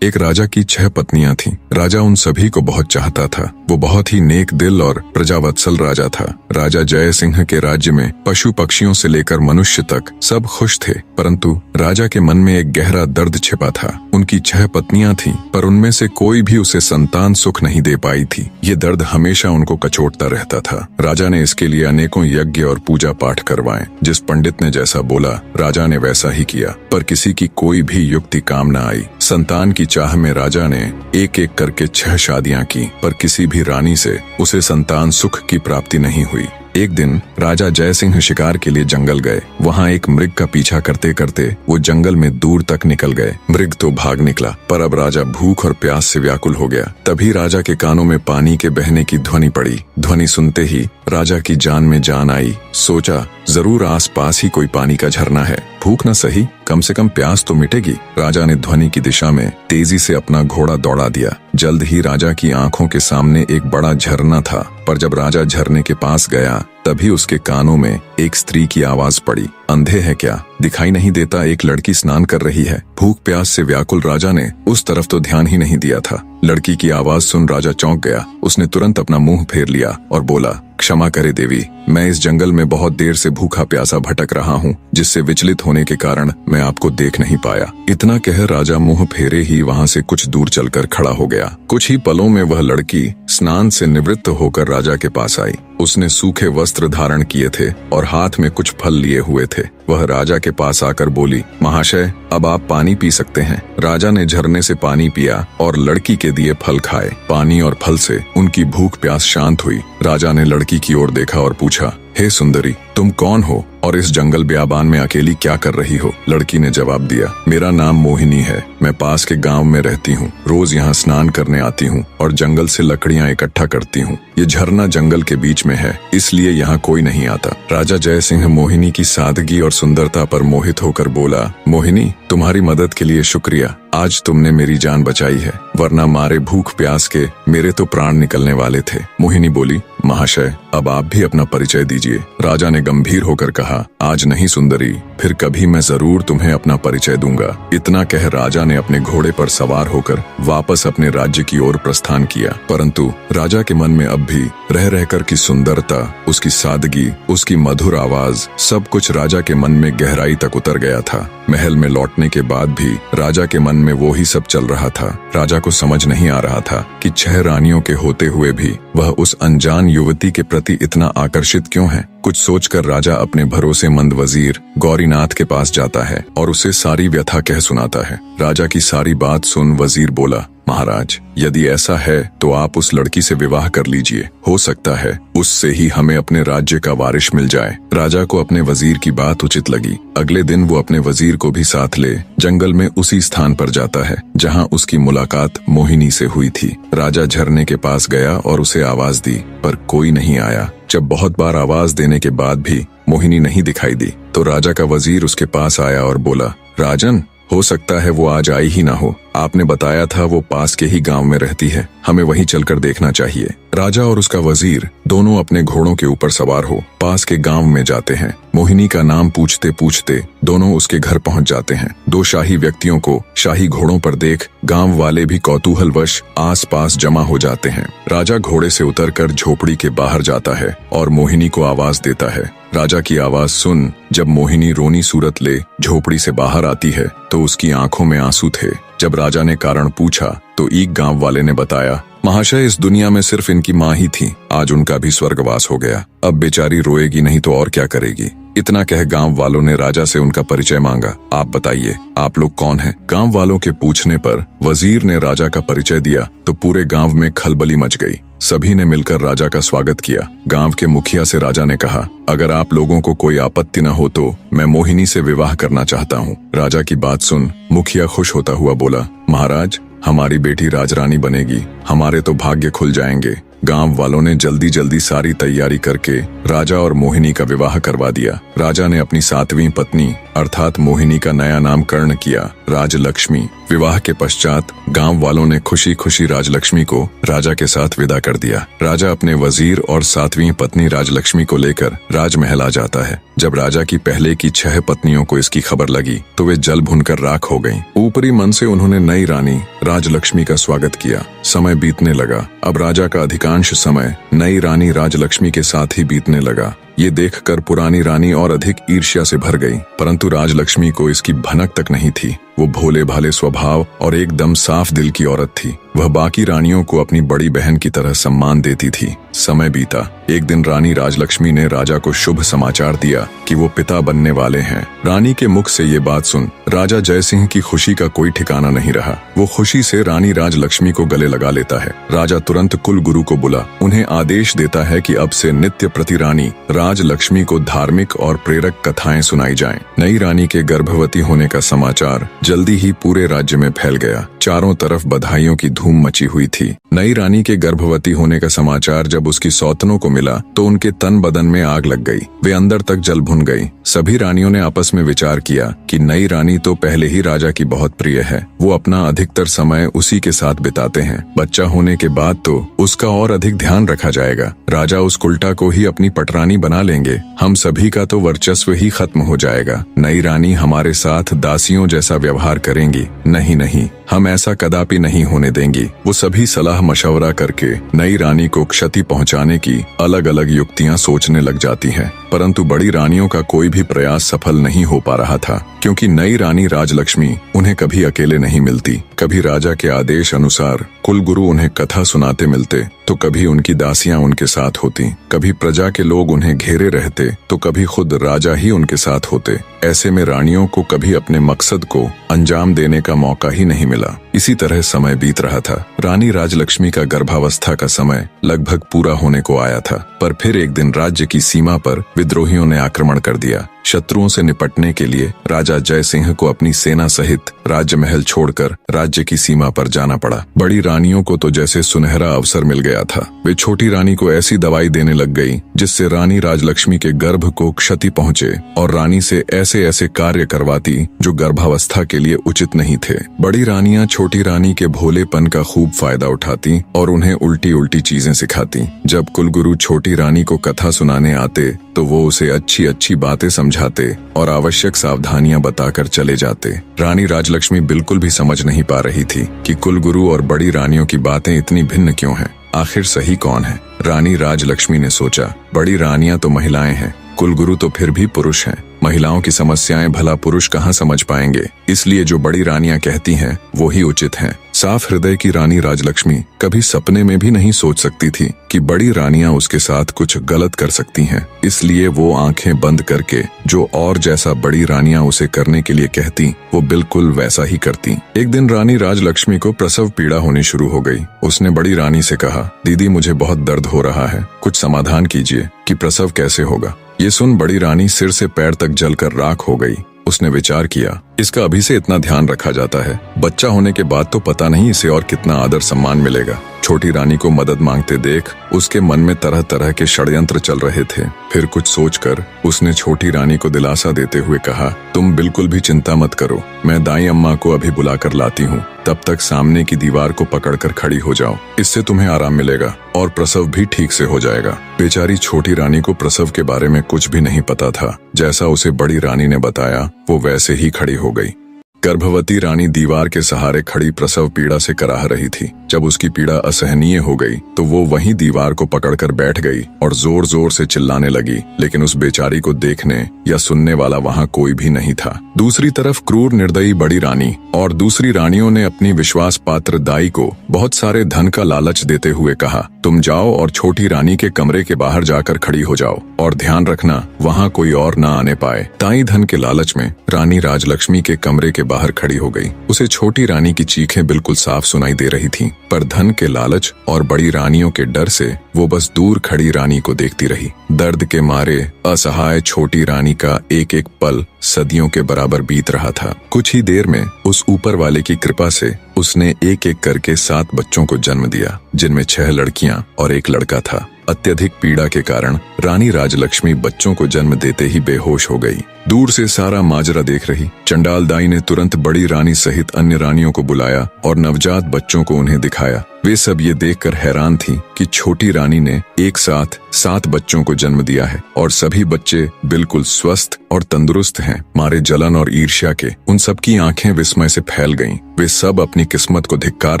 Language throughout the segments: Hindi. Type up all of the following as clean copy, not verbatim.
एक राजा की 6 पत्नियां थीं। राजा उन सभी को बहुत चाहता था। वो बहुत ही नेक दिल और प्रजावत्सल राजा था। राजा जय सिंह के राज्य में पशु पक्षियों से लेकर मनुष्य तक सब खुश थे, परंतु राजा के मन में एक गहरा दर्द छिपा था। उनकी 6 पत्नियां थीं, पर उनमें से कोई भी उसे संतान सुख नहीं दे पाई थी। ये दर्द हमेशा उनको कचोटता रहता था। राजा ने इसके लिए अनेकों यज्ञ और पूजा पाठ करवाए। जिस पंडित ने जैसा बोला, राजा ने वैसा ही किया, पर किसी की कोई भी युक्ति काम न आई। संतान की चाह में राजा ने एक एक करके 6 शादियां की, पर किसी भी रानी से उसे संतान सुख की प्राप्ति नहीं हुई। एक दिन राजा जय सिंह शिकार के लिए जंगल गए। वहाँ एक मृग का पीछा करते करते वो जंगल में दूर तक निकल गए। मृग तो भाग निकला, पर अब राजा भूख और प्यास से व्याकुल हो गया। तभी राजा के कानों में पानी के बहने की ध्वनि पड़ी। ध्वनि सुनते ही राजा की जान में जान आई। सोचा, जरूर आसपास ही कोई पानी का झरना है। भूख न सही, कम से कम प्यास तो मिटेगी। राजा ने ध्वनि की दिशा में तेजी से अपना घोड़ा दौड़ा दिया। जल्द ही राजा की आंखों के सामने एक बड़ा झरना था, पर जब राजा झरने के पास गया तभी उसके कानों में एक स्त्री की आवाज पड़ी। अंधे है क्या? दिखाई नहीं देता? एक लड़की स्नान कर रही है। भूख प्यास से व्याकुल राजा ने उस तरफ तो ध्यान ही नहीं दिया था। लड़की की आवाज सुन राजा चौंक गया। उसने तुरंत अपना मुंह फेर लिया और बोला, क्षमा करे देवी, मैं इस जंगल में बहुत देर से भूखा प्यासा भटक रहा हूँ, जिससे विचलित होने के कारण मैं आपको देख नहीं पाया। इतना कह राजा मुंह फेरे ही वहाँ से कुछ दूर चलकर खड़ा हो गया। कुछ ही पलों में वह लड़की स्नान से निवृत्त होकर राजा के पास आई। उसने सूखे वस्त्र धारण किए थे और हाथ में कुछ फल लिए हुए थे। वह राजा के पास आकर बोली, महाशय, अब आप पानी पी सकते हैं। राजा ने झरने से पानी पिया और लड़की के दिए फल खाए। पानी और फल से उनकी भूख प्यास शांत हुई। राजा ने लड़की की ओर देखा और पूछा, हे सुंदरी, तुम कौन हो और इस जंगल ब्याबान में अकेली क्या कर रही हो? लड़की ने जवाब दिया, मेरा नाम मोहिनी है। मैं पास के गांव में रहती हूँ। रोज यहाँ स्नान करने आती हूँ और जंगल से लकड़ियाँ इकट्ठा करती हूँ। ये झरना जंगल के बीच में है, इसलिए यहाँ कोई नहीं आता। राजा जय सिंह मोहिनी की सादगी और सुंदरता पर मोहित होकर बोला, मोहिनी, तुम्हारी मदद के लिए शुक्रिया। आज तुमने मेरी जान बचाई है, वरना मारे भूख प्यास के मेरे तो प्राण निकलने वाले थे। मोहिनी बोली, महाशय, अब आप भी अपना परिचय दीजिए। राजा ने गंभीर होकर कहा, आज नहीं सुंदरी, फिर कभी मैं जरूर तुम्हें अपना परिचय दूंगा। इतना कह राजा ने अपने घोड़े पर सवार होकर वापस अपने राज्य की ओर प्रस्थान किया। परंतु राजा के मन में अब भी रह रहकर की सुंदरता, उसकी सादगी, उसकी मधुर आवाज, सब कुछ राजा के मन में गहराई तक उतर गया था। महल में लौटने के बाद भी राजा के मन में वो ही सब चल रहा था। राजा को समझ नहीं आ रहा था कि 6 रानियों के होते हुए भी वह उस अनजान युवती के प्रति इतना आकर्षित क्यों है। कुछ सोचकर राजा अपने भरोसेमंद वजीर गौरीनाथ के पास जाता है और उसे सारी व्यथा कह सुनाता है। राजा की सारी बात सुन वजीर बोला, महाराज, यदि ऐसा है तो आप उस लड़की से विवाह कर लीजिए। हो सकता है उससे ही हमें अपने राज्य का वारिस मिल जाए। राजा को अपने वजीर की बात उचित लगी। अगले दिन वो अपने वजीर को भी साथ ले जंगल में उसी स्थान पर जाता है जहां उसकी मुलाकात मोहिनी से हुई थी। राजा झरने के पास गया और उसे आवाज दी, पर कोई नहीं आया। जब बहुत बार आवाज देने के बाद भी मोहिनी नहीं दिखाई दी, तो राजा का वजीर उसके पास आया और बोला, राजन, हो सकता है वो आज आई ही ना हो। आपने बताया था वो पास के ही गांव में रहती है, हमें वहीं चलकर देखना चाहिए। राजा और उसका वजीर दोनों अपने घोड़ों के ऊपर सवार हो पास के गांव में जाते हैं। मोहिनी का नाम पूछते पूछते दोनों उसके घर पहुंच जाते हैं। 2 शाही व्यक्तियों को शाही घोड़ों पर देख गांव वाले भी कौतूहलवश आसपास जमा हो जाते हैं। राजा घोड़े से उतरकर झोपड़ी के बाहर जाता है और मोहिनी को आवाज देता है। राजा की आवाज सुन जब मोहिनी रोनी सूरत ले झोपड़ी से बाहर आती है तो उसकी आंखों में आंसू थे। जब राजा ने कारण पूछा तो एक गांव वाले ने बताया, महाशय, इस दुनिया में सिर्फ इनकी माँ ही थी, आज उनका भी स्वर्गवास हो गया। अब बेचारी रोएगी नहीं तो और क्या करेगी। इतना कह गांव वालों ने राजा से उनका परिचय मांगा। आप बताइए, आप लोग कौन हैं? गांव वालों के पूछने पर वजीर ने राजा का परिचय दिया तो पूरे गांव में खलबली मच गई। सभी ने मिलकर राजा का स्वागत किया। गांव के मुखिया से राजा ने कहा, अगर आप लोगों को कोई आपत्ति न हो तो मैं मोहिनी से विवाह करना चाहता हूँ। राजा की बात सुन मुखिया खुश होता हुआ बोला, महाराज, हमारी बेटी राजरानी बनेगी, हमारे तो भाग्य खुल जाएंगे। गांव वालों ने जल्दी जल्दी सारी तैयारी करके राजा और मोहिनी का विवाह करवा दिया। राजा ने अपनी 7वीं पत्नी अर्थात मोहिनी का नया नामकरण किया राजलक्ष्मी। विवाह के पश्चात गांव वालों ने खुशी खुशी राजलक्ष्मी को राजा के साथ विदा कर दिया। राजा अपने वजीर और 7वीं पत्नी राजलक्ष्मी को लेकर राजमहल आ जाता है। जब राजा की पहले की 6 पत्नियों को इसकी खबर लगी तो वे जल भुनकर राख हो गईं। ऊपरी मन से उन्होंने नई रानी राजलक्ष्मी का स्वागत किया। समय बीतने लगा। अब राजा का अधिकांश समय नई रानी राजलक्ष्मी के साथ ही बीतने लगा। ये देखकर पुरानी रानी और अधिक ईर्ष्या से भर गई, परंतु राजलक्ष्मी को इसकी भनक तक नहीं थी। वो भोले भाले स्वभाव और एकदम साफ दिल की औरत थी। वह बाकी रानियों को अपनी बड़ी बहन की तरह सम्मान देती थी। समय बीता। एक दिन रानी राजलक्ष्मी ने राजा को शुभ समाचार दिया कि वो पिता बनने वाले हैं। रानी के मुख से ये बात सुन राजा जयसिंह की खुशी का कोई ठिकाना नहीं रहा। वो खुशी से रानी राजलक्ष्मी को गले लगा लेता है। राजा तुरंत कुल गुरु को बुला उन्हें आदेश देता है कि अब से नित्य प्रति रानी राजलक्ष्मी को धार्मिक और प्रेरक कथाएं सुनाई जाएं। नई रानी के गर्भवती होने का समाचार जल्दी ही पूरे राज्य में फैल गया। चारों तरफ बधाइयों की धूम मची हुई थी। नई रानी के गर्भवती होने का समाचार जब उसकी सौतनों को मिला तो उनके तन बदन में आग लग गई। वे अंदर तक जल भुन गई। सभी रानियों ने आपस में विचार किया कि नई रानी तो पहले ही राजा की बहुत प्रिय है, वो अपना अधिकतर समय उसी के साथ बिताते हैं। बच्चा होने के बाद तो उसका और अधिक ध्यान रखा जाएगा। राजा उस कुल्टा को ही अपनी पटरानी बना लेंगे। हम सभी का तो वर्चस्व ही खत्म हो जाएगा। नई रानी हमारे साथ दासियों जैसा व्यवहार करेंगी। नहीं नहीं, हम ऐसा कदापि नहीं होने देंगी। वो सभी सलाह मशवरा करके नई रानी को क्षति पहुंचाने की अलग अलग युक्तियां सोचने लग जाती हैं, परंतु बड़ी रानियों का कोई भी प्रयास सफल नहीं हो पा रहा था, क्योंकि नई रानी राजलक्ष्मी उन्हें कभी अकेले नहीं मिलती। कभी राजा के आदेश अनुसार कुलगुरु उन्हें कथा सुनाते मिलते तो कभी उनकी दासियां उनके साथ होती। कभी प्रजा के लोग उन्हें घेरे रहते तो कभी खुद राजा ही उनके साथ होते। ऐसे में रानियों को कभी अपने मकसद को अंजाम देने का मौका ही नहीं मिला। इसी तरह समय बीत रहा था। रानी राजलक्ष्मी का गर्भावस्था का समय लगभग पूरा होने को आया था, पर फिर एक दिन राज्य की सीमा पर विद्रोहियों ने आक्रमण कर दिया। शत्रुओं से निपटने के लिए राजा जयसिंह को अपनी सेना सहित राजमहल छोड़कर राज्य की सीमा पर जाना पड़ा। बड़ी रानियों को तो जैसे सुनहरा अवसर मिल गया था। वे छोटी रानी को ऐसी दवाई देने लग गई जिससे रानी राजलक्ष्मी के गर्भ को क्षति पहुंचे और रानी से ऐसे ऐसे कार्य करवाती जो गर्भावस्था के लिए उचित नहीं थे। बड़ी रानियां छोटी रानी के भोलेपन का खूब फायदा उठाती और उन्हें उल्टी उल्टी चीजें सिखाती। जब कुलगुरु छोटी रानी को कथा सुनाने आते तो वो उसे अच्छी अच्छी बातें समझाते और आवश्यक सावधानियां बताकर चले जाते। रानी राजलक्ष्मी बिल्कुल भी समझ नहीं पा रही थी कि कुलगुरु और बड़ी रानियों की बातें इतनी भिन्न क्यों हैं। आखिर सही कौन है? रानी राजलक्ष्मी ने सोचा, बड़ी रानियां तो महिलाएं हैं, कुलगुरु तो फिर भी पुरुष हैं। महिलाओं की समस्याएं भला पुरुष कहाँ समझ पाएंगे, इसलिए जो बड़ी रानियां कहती हैं वो ही उचित हैं। साफ हृदय की रानी राजलक्ष्मी कभी सपने में भी नहीं सोच सकती थी कि बड़ी रानियां उसके साथ कुछ गलत कर सकती हैं। इसलिए वो आंखें बंद करके जो और जैसा बड़ी रानियां उसे करने के लिए कहती वो बिल्कुल वैसा ही करती। एक दिन रानी राजलक्ष्मी को प्रसव पीड़ा होनी शुरू हो गई। उसने बड़ी रानी से कहा, दीदी मुझे बहुत दर्द हो रहा है, कुछ समाधान कीजिए कि प्रसव कैसे होगा। ये सुन बड़ी रानी सिर से पैर तक जलकर राख हो गई। उसने विचार किया, इसका अभी से इतना ध्यान रखा जाता है, बच्चा होने के बाद तो पता नहीं इसे और कितना आदर सम्मान मिलेगा। छोटी रानी को मदद मांगते देख उसके मन में तरह तरह के षड्यंत्र चल रहे थे। फिर कुछ सोचकर उसने छोटी रानी को दिलासा देते हुए कहा, तुम बिल्कुल भी चिंता मत करो, मैं दाई अम्मा को अभी बुलाकर लाती हूँ। तब तक सामने की दीवार को पकड़कर खड़ी हो जाओ, इससे तुम्हें आराम मिलेगा और प्रसव भी ठीक से हो जाएगा। बेचारी छोटी रानी को प्रसव के बारे में कुछ भी नहीं पता था। जैसा उसे बड़ी रानी ने बताया वो वैसे ही खड़ी हो गई। गर्भवती रानी दीवार के सहारे खड़ी प्रसव पीड़ा से कराह रही थी। जब उसकी पीड़ा असहनीय हो गई तो वो वहीं दीवार को पकड़कर बैठ गई और जोर जोर से चिल्लाने लगी, लेकिन उस बेचारी को देखने या सुनने वाला वहाँ कोई भी नहीं था। दूसरी तरफ क्रूर निर्दयी बड़ी रानी और दूसरी रानियों ने अपनी विश्वास पात्र दाई को बहुत सारे धन का लालच देते हुए कहा, तुम जाओ और छोटी रानी के कमरे के बाहर जाकर खड़ी हो जाओ और ध्यान रखना वहाँ कोई और न आने पाए। दाई धन के लालच में रानी राजलक्ष्मी के कमरे के बाहर खड़ी हो गई। उसे छोटी रानी की चीखें बिल्कुल साफ सुनाई दे रही थीं, पर धन के लालच और बड़ी रानियों के डर से वो बस दूर खड़ी रानी को देखती रही। दर्द के मारे असहाय छोटी रानी का एक एक पल सदियों के बराबर बीत रहा था। कुछ ही देर में उस ऊपर वाले की कृपा से उसने एक एक करके 7 बच्चों को जन्म दिया, जिनमें 6 लड़कियां और 1 लड़का था। अत्यधिक पीड़ा के कारण रानी राजलक्ष्मी बच्चों को जन्म देते ही बेहोश हो गई। दूर से सारा माजरा देख रही चंडाल दाई ने तुरंत बड़ी रानी सहित अन्य रानियों को बुलाया और नवजात बच्चों को उन्हें दिखाया। वे सब ये देखकर हैरान थीं कि छोटी रानी ने एक साथ 7 बच्चों को जन्म दिया है और सभी बच्चे बिल्कुल स्वस्थ और तंदुरुस्त हैं। मारे जलन और ईर्ष्या के उन सब की आंखें विस्मय से फैल गईं। वे सब अपनी किस्मत को धिक्कार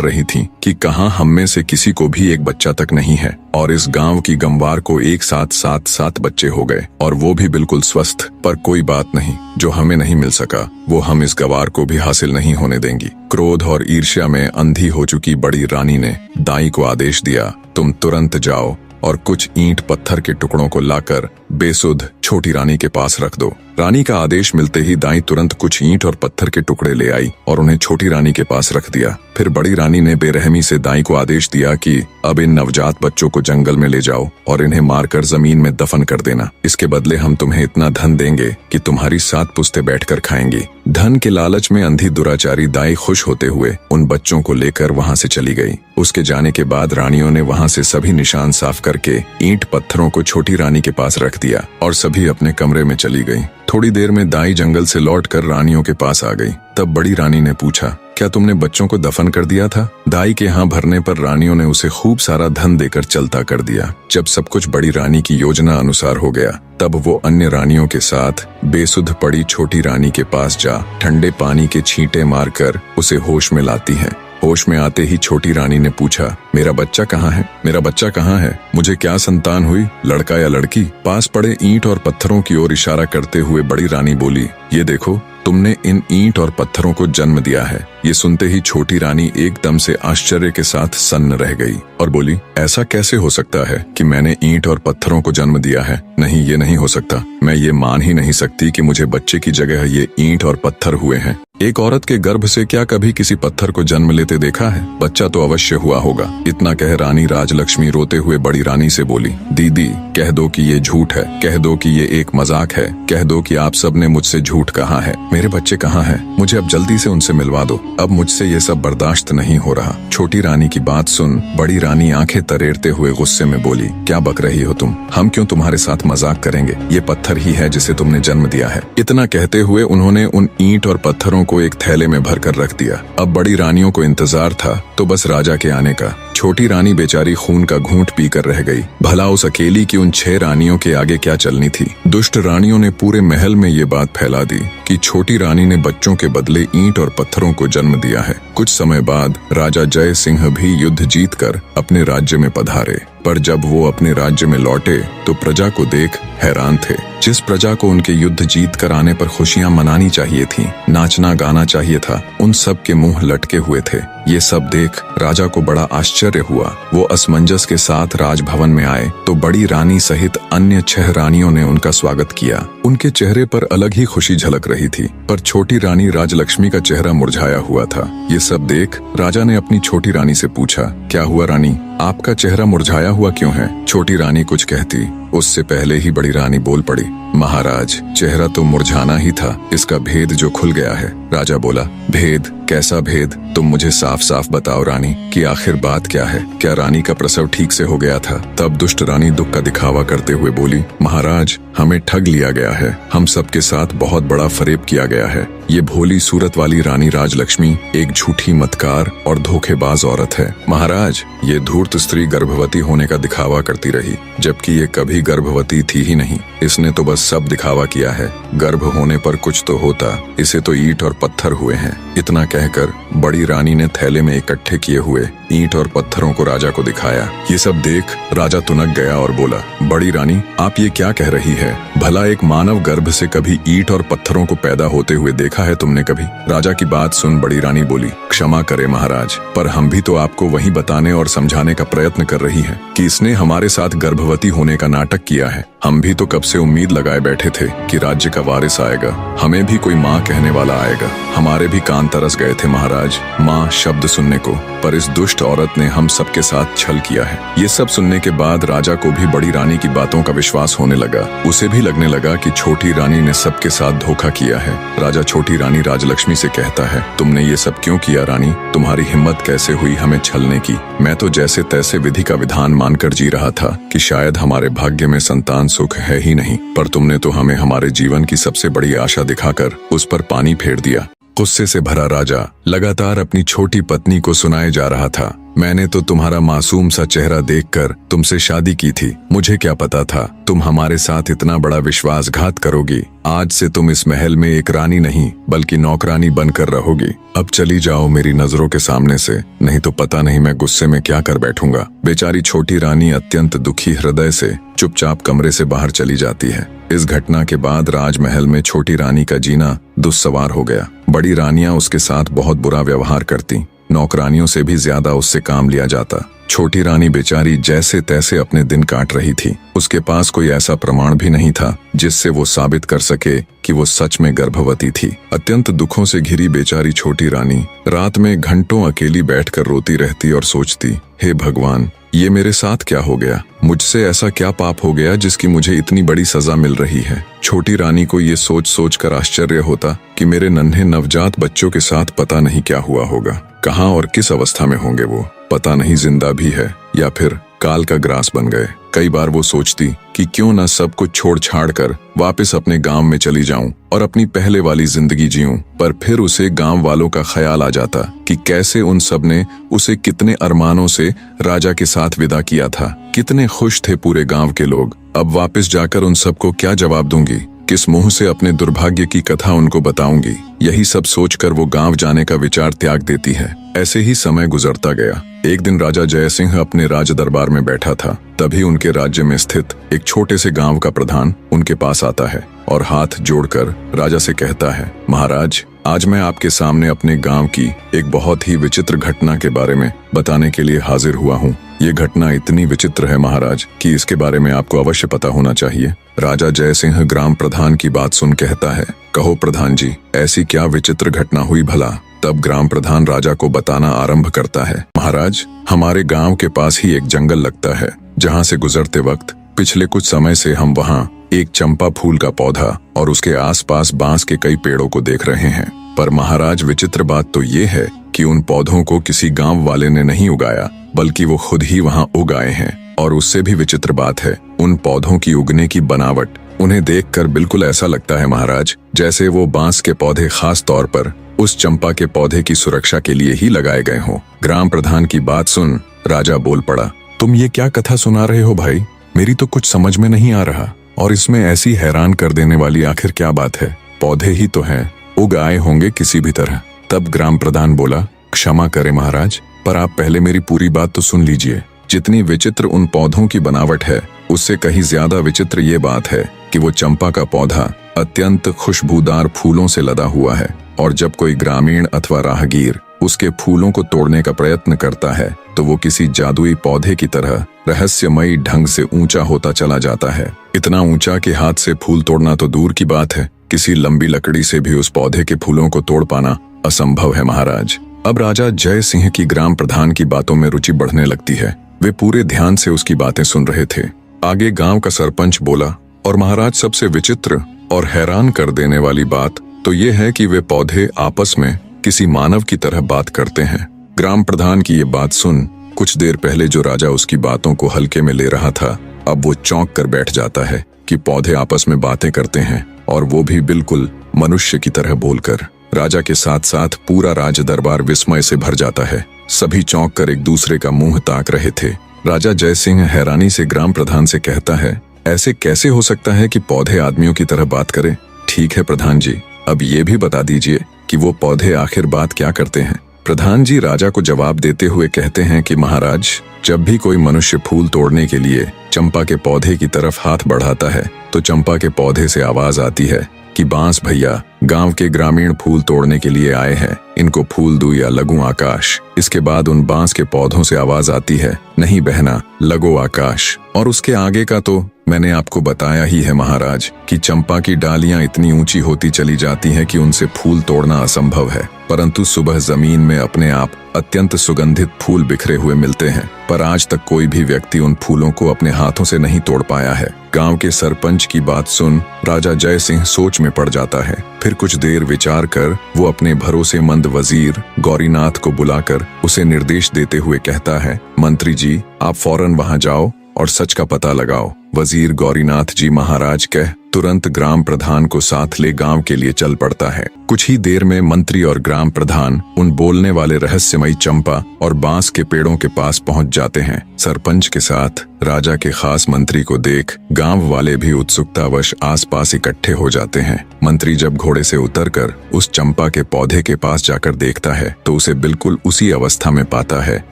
रही थीं कि कहां हम में से किसी को भी एक बच्चा तक नहीं है, और इस गांव की गंवार को एक साथ 7 बच्चे हो गए, और वो भी बिल्कुल स्वस्थ। पर कोई बात नहीं, जो हमें नहीं मिल सका वो हम इस गवार को भी हासिल नहीं होने देंगी। क्रोध और ईर्ष्या में अंधी हो चुकी बड़ी रानी ने दाई को आदेश दिया, तुम तुरंत जाओ और कुछ ईंट पत्थर के टुकड़ों को लाकर बेसुध छोटी रानी के पास रख दो। रानी का आदेश मिलते ही दाई तुरंत कुछ ईंट और पत्थर के टुकड़े ले आई और उन्हें छोटी रानी के पास रख दिया। फिर बड़ी रानी ने बेरहमी से दाई को आदेश दिया कि अब इन नवजात बच्चों को जंगल में ले जाओ और इन्हें मारकर जमीन में दफन कर देना। इसके बदले हम तुम्हें इतना धन देंगे कि तुम्हारी 7 पुश्तें बैठकर खाएंगी। धन के लालच में अंधी दुराचारी दाई खुश होते हुए उन बच्चों को लेकर वहां से चली गई। उसके जाने के बाद रानियों ने वहां से सभी निशान साफ करके ईंट पत्थरों को छोटी रानी के पास रख दिया और सभी अपने कमरे में चली गई। थोड़ी देर में दाई जंगल से लौटकर रानियों के पास आ गई। तब बड़ी रानी ने पूछा, क्या तुमने बच्चों को दफन कर दिया था? दाई के यहाँ भरने पर रानियों ने उसे खूब सारा धन देकर चलता कर दिया। जब सब कुछ बड़ी रानी की योजना अनुसार हो गया, तब वो अन्य रानियों के साथ बेसुध पड़ी छोटी रानी के पास जा ठंडे पानी के छींटे मारकर उसे होश में लाती है। होश में आते ही छोटी रानी ने पूछा, मेरा बच्चा कहाँ है? मेरा बच्चा कहाँ है? मुझे क्या संतान हुई, लड़का या लड़की? पास पड़े ईंट और पत्थरों की ओर इशारा करते हुए बड़ी रानी बोली, ये देखो, तुमने इन ईंट और पत्थरों को जन्म दिया है। ये सुनते ही छोटी रानी एकदम से आश्चर्य के साथ सन्न रह गई और बोली, ऐसा कैसे हो सकता है कि मैंने ईंट और पत्थरों को जन्म दिया है? नहीं, ये नहीं हो सकता। मैं ये मान ही नहीं सकती कि मुझे बच्चे की जगह ये ईंट और पत्थर हुए हैं। एक औरत के गर्भ से क्या कभी किसी पत्थर को जन्म लेते देखा है? बच्चा तो अवश्य हुआ होगा। इतना कह रानी राजलक्ष्मी रोते हुए बड़ी रानी से बोली, दीदी, कह दो कि ये झूठ है, कह दो कि ये एक मजाक है, कह दो कि आप सब ने मुझसे झूठ कहा है। मेरे बच्चे कहाँ हैं? मुझे अब जल्दी से उनसे मिलवा दो। अब मुझसे ये सब बर्दाश्त नहीं हो रहा। छोटी रानी की बात सुन बड़ी रानी आंखें तरेरते हुए गुस्से में बोली, क्या बक रही हो तुम? हम क्यों तुम्हारे साथ मजाक करेंगे? ये पत्थर ही है जिसे तुमने जन्म दिया है। इतना कहते हुए उन्होंने उन ईंट और पत्थरों को एक थैले में भरकर रख दिया। अब बड़ी रानियों को इंतजार था तो बस राजा के आने का। छोटी रानी बेचारी खून का घूंट पीकर रह गई। भला उस अकेली की उन 6 रानियों के आगे क्या चलनी थी? दुष्ट रानियों ने पूरे महल में ये बात फैला दी कि छोटी रानी ने बच्चों के बदले ईंट और पत्थरों को जन्म दिया है। कुछ समय बाद राजा जय सिंह भी युद्ध जीतकर अपने राज्य में पधारे, पर जब वो अपने राज्य में लौटे तो प्रजा को देख हैरान थे। जिस प्रजा को उनके युद्ध जीत कर आने पर खुशियां मनानी चाहिए थीं, नाचना गाना चाहिए था, उन सब के मुंह लटके हुए थे। ये सब देख राजा को बड़ा आश्चर्य हुआ। वो असमंजस के साथ राजभवन में आए तो बड़ी रानी सहित अन्य 6 रानियों ने उनका स्वागत किया। उनके चेहरे पर अलग ही खुशी झलक रही थी, पर छोटी रानी राजलक्ष्मी का चेहरा मुरझाया हुआ था। ये सब देख राजा ने अपनी छोटी रानी से पूछा, क्या हुआ रानी, आपका चेहरा मुरझाया हुआ क्यों है? छोटी रानी कुछ कहती, उससे पहले ही बड़ी रानी बोल पड़ी, महाराज, चेहरा तो मुरझाना ही था, इसका भेद जो खुल गया है। राजा बोला, भेद? कैसा भेद? तुम मुझे साफ साफ बताओ रानी कि आखिर बात क्या है। क्या रानी का प्रसव ठीक से हो गया था? तब दुष्ट रानी दुख का दिखावा करते हुए बोली, महाराज, हमें ठग लिया गया है। हम सबके साथ बहुत बड़ा फरेब किया गया है। ये भोली सूरत वाली रानी राजलक्ष्मी एक झूठी मतकार और धोखेबाज औरत है। महाराज, ये धूर्त स्त्री गर्भवती होने का दिखावा करती रही, जबकि ये कभी गर्भवती थी ही नहीं। इसने तो बस सब दिखावा किया है। गर्भ होने पर कुछ तो होता, इसे तो ईंट और पत्थर हुए हैं। इतना कहकर बड़ी रानी ने थैले में इकट्ठे किए हुए ईंट और पत्थरों को राजा को दिखाया। ये सब देख राजा तुनक गया और बोला, बड़ी रानी, आप ये क्या कह रही है? भला एक मानव गर्भ से कभी ईंट और पत्थरों को पैदा होते हुए देखा है तुमने कभी? राजा की बात सुन बड़ी रानी बोली, क्षमा करे महाराज, पर हम भी तो आपको वही बताने और समझाने का प्रयत्न कर रही हैं कि इसने हमारे साथ गर्भवती होने का नाटक नाटक किया है। हम भी तो कब से उम्मीद लगाए बैठे थे कि राज्य का वारिस आएगा, हमें भी कोई माँ कहने वाला आएगा। हमारे भी कान तरस गए थे महाराज माँ शब्द सुनने को, पर इस दुष्ट औरत ने हम सबके साथ छल किया है। ये सब सुनने के बाद राजा को भी बड़ी रानी की बातों का विश्वास होने लगा। उसे भी लगने लगा कि छोटी रानी ने सबके साथ धोखा किया है। राजा छोटी रानी राजलक्ष्मी से कहता है, तुमने ये सब क्यों किया रानी? तुम्हारी हिम्मत कैसे हुई हमें छलने की? मैं तो जैसे तैसे विधि का विधान मानकर जी रहा था कि शायद हमारे भाग्य में संतान सुख है ही नहीं, पर तुमने तो हमें हमारे जीवन की सबसे बड़ी आशा दिखाकर उस पर पानी फेर दिया। गुस्से से भरा राजा लगातार अपनी छोटी पत्नी को सुनाए जा रहा था, मैंने तो तुम्हारा मासूम सा चेहरा देखकर तुमसे शादी की थी। मुझे क्या पता था तुम हमारे साथ इतना बड़ा विश्वासघात करोगी। आज से तुम इस महल में एक रानी नहीं बल्कि नौकरानी बनकर रहोगी। अब चली जाओ मेरी नजरों के सामने से, नहीं तो पता नहीं मैं गुस्से में क्या कर बैठूंगा। बेचारी छोटी रानी अत्यंत दुखी हृदय से चुपचाप कमरे से बाहर चली जाती है। इस घटना के बाद राजमहल में छोटी रानी का जीना दुस्सवार हो गया। बड़ी रानियां उसके साथ बहुत बुरा व्यवहार करती, नौकरानियों से भी ज्यादा उससे काम लिया जाता। छोटी रानी बेचारी जैसे तैसे अपने दिन काट रही थी। उसके पास कोई ऐसा प्रमाण भी नहीं था जिससे वो साबित कर सके कि वो सच में गर्भवती थी। अत्यंत दुखों से घिरी बेचारी छोटी रानी रात में घंटों अकेली बैठकर रोती रहती और सोचती, हे भगवान, ये मेरे साथ क्या हो गया? मुझसे ऐसा क्या पाप हो गया जिसकी मुझे इतनी बड़ी सजा मिल रही है? छोटी रानी को ये सोच सोच कर आश्चर्य होता कि मेरे नन्हे नवजात बच्चों के साथ पता नहीं क्या हुआ होगा। कहाँ और किस अवस्था में होंगे वो, पता नहीं जिंदा भी है या फिर काल का ग्रास बन गए। कई बार वो सोचती कि क्यों न सब कुछ छोड़ छाड़ कर वापस अपने गांव में चली जाऊं और अपनी पहले वाली जिंदगी जीऊं, पर फिर उसे गांव वालों का ख्याल आ जाता कि कैसे उन सब ने उसे कितने अरमानों से राजा के साथ विदा किया था। कितने खुश थे पूरे गांव के लोग। अब वापस जाकर उन सबको क्या जवाब दूंगी? किस मुंह से अपने दुर्भाग्य की कथा उनको बताऊंगी? यही सब सोचकर वो गांव जाने का विचार त्याग देती है। ऐसे ही समय गुजरता गया। एक दिन राजा जय सिंह अपने राज दरबार में बैठा था, तभी उनके राज्य में स्थित एक छोटे से गांव का प्रधान उनके पास आता है और हाथ जोड़कर राजा से कहता है, महाराज, आज मैं आपके सामने अपने गांव की एक बहुत ही विचित्र घटना के बारे में बताने के लिए हाजिर हुआ हूँ। ये घटना इतनी विचित्र है महाराज कि इसके बारे में आपको अवश्य पता होना चाहिए। राजा जय सिंह ग्राम प्रधान की बात सुन कहता है, कहो प्रधान जी, ऐसी क्या विचित्र घटना हुई भला? तब ग्राम प्रधान राजा को बताना आरंभ करता है, महाराज, हमारे गांव के पास ही एक जंगल लगता है, जहां से गुजरते वक्त पिछले कुछ समय से हम वहां एक चंपा फूल का पौधा और उसके आसपास बांस के कई पेड़ों को देख रहे हैं। पर महाराज, विचित्र बात तो ये है कि उन पौधों को किसी गांव वाले ने नहीं उगाया, बल्कि वो खुद ही वहां उगाए हैं। और उससे भी विचित्र बात है, उन पौधों की उगने की बनावट, उन्हें देखकर बिल्कुल ऐसा लगता है महाराज जैसे वो बांस के पौधे खास तौर पर उस चंपा के पौधे की सुरक्षा के लिए ही लगाए गए हों। ग्राम प्रधान की बात सुन राजा बोल पड़ा, तुम ये क्या कथा सुना रहे हो भाई? मेरी तो कुछ समझ में नहीं आ रहा, और इसमें ऐसी हैरान कर देने वाली आखिर क्या बात है? पौधे ही तो हैं, उग आए होंगे किसी भी तरह। तब ग्राम प्रधान बोला, क्षमा करें महाराज, पर आप पहले मेरी पूरी बात तो सुन लीजिए। जितनी विचित्र उन पौधों की बनावट है, उससे कहीं ज्यादा विचित्र ये बात है कि वो चंपा का पौधा अत्यंत खुशबूदार फूलों से लदा हुआ है, और जब कोई ग्रामीण अथवा राहगीर उसके फूलों को तोड़ने का प्रयत्न करता है तो वो किसी जादुई पौधे की तरह रहस्यमयी ढंग से ऊंचा होता चला जाता है। इतना ऊंचा कि हाथ से फूल तोड़ना तो दूर की बात है, किसी लंबी लकड़ी से भी उस पौधे के फूलों को तोड़ पाना असंभव है महाराज। अब राजा जय सिंह की ग्राम प्रधान की बातों में रुचि बढ़ने लगती है। वे पूरे ध्यान से उसकी बातें सुन रहे थे। आगे गांव का सरपंच बोला, और महाराज, सबसे विचित्र और हैरान कर देने वाली बात तो ये है कि वे पौधे आपस में किसी मानव की तरह बात करते हैं। ग्राम प्रधान की ये बात सुन कुछ देर पहले जो राजा उसकी बातों को हल्के में ले रहा था, अब वो चौंक कर बैठ जाता है कि पौधे आपस में बातें करते हैं, और वो भी बिल्कुल मनुष्य की तरह बोलकर। राजा के साथ साथ पूरा राज दरबार विस्मय से भर जाता है। सभी चौंक कर एक दूसरे का मुंह ताक रहे थे। राजा जय सिंह हैरानी से ग्राम प्रधान से कहता है, ऐसे कैसे हो सकता है कि पौधे आदमियों की तरह बात करें? ठीक है प्रधान जी, अब ये भी बता दीजिए कि वो पौधे आखिर बात क्या करते हैं? प्रधान जी राजा को जवाब देते हुए कहते हैं कि महाराज, जब भी कोई मनुष्य फूल तोड़ने के लिए चंपा के पौधे की तरफ हाथ बढ़ाता है तो चंपा के पौधे से आवाज आती है कि बांस भैया गांव के ग्रामीण फूल तोड़ने के लिए आए हैं, इनको फूल दूं या लगूं आकाश। इसके बाद उन बांस के पौधों से आवाज आती है, नहीं बहना लगो आकाश। और उसके आगे का तो मैंने आपको बताया ही है महाराज कि चंपा की डालियां इतनी ऊंची होती चली जाती हैं कि उनसे फूल तोड़ना असंभव है, परंतु सुबह जमीन में अपने आप अत्यंत सुगंधित फूल बिखरे हुए मिलते हैं। पर आज तक कोई भी व्यक्ति उन फूलों को अपने हाथों से नहीं तोड़ पाया है। गांव के सरपंच की बात सुन राजा जय सिंह सोच में पड़ जाता है। फिर कुछ देर विचार कर वो अपने भरोसेमंद वजीर गौरीनाथ को बुलाकर उसे निर्देश देते हुए कहता है, मंत्री जी आप फौरन वहां जाओ और सच का पता लगाओ। वजीर गौरीनाथ जी महाराज कह तुरंत ग्राम प्रधान को साथ ले गांव के लिए चल पड़ता है। कुछ ही देर में मंत्री और ग्राम प्रधान उन बोलने वाले रहस्यमयी चंपा और बांस के पेड़ों के पास पहुंच जाते हैं। सरपंच के साथ राजा के खास मंत्री को देख गांव वाले भी उत्सुकतावश आसपास इकट्ठे हो जाते हैं। मंत्री जब घोड़े से उतरकर उस चंपा के पौधे के पास जाकर देखता है तो उसे बिल्कुल उसी अवस्था में पाता है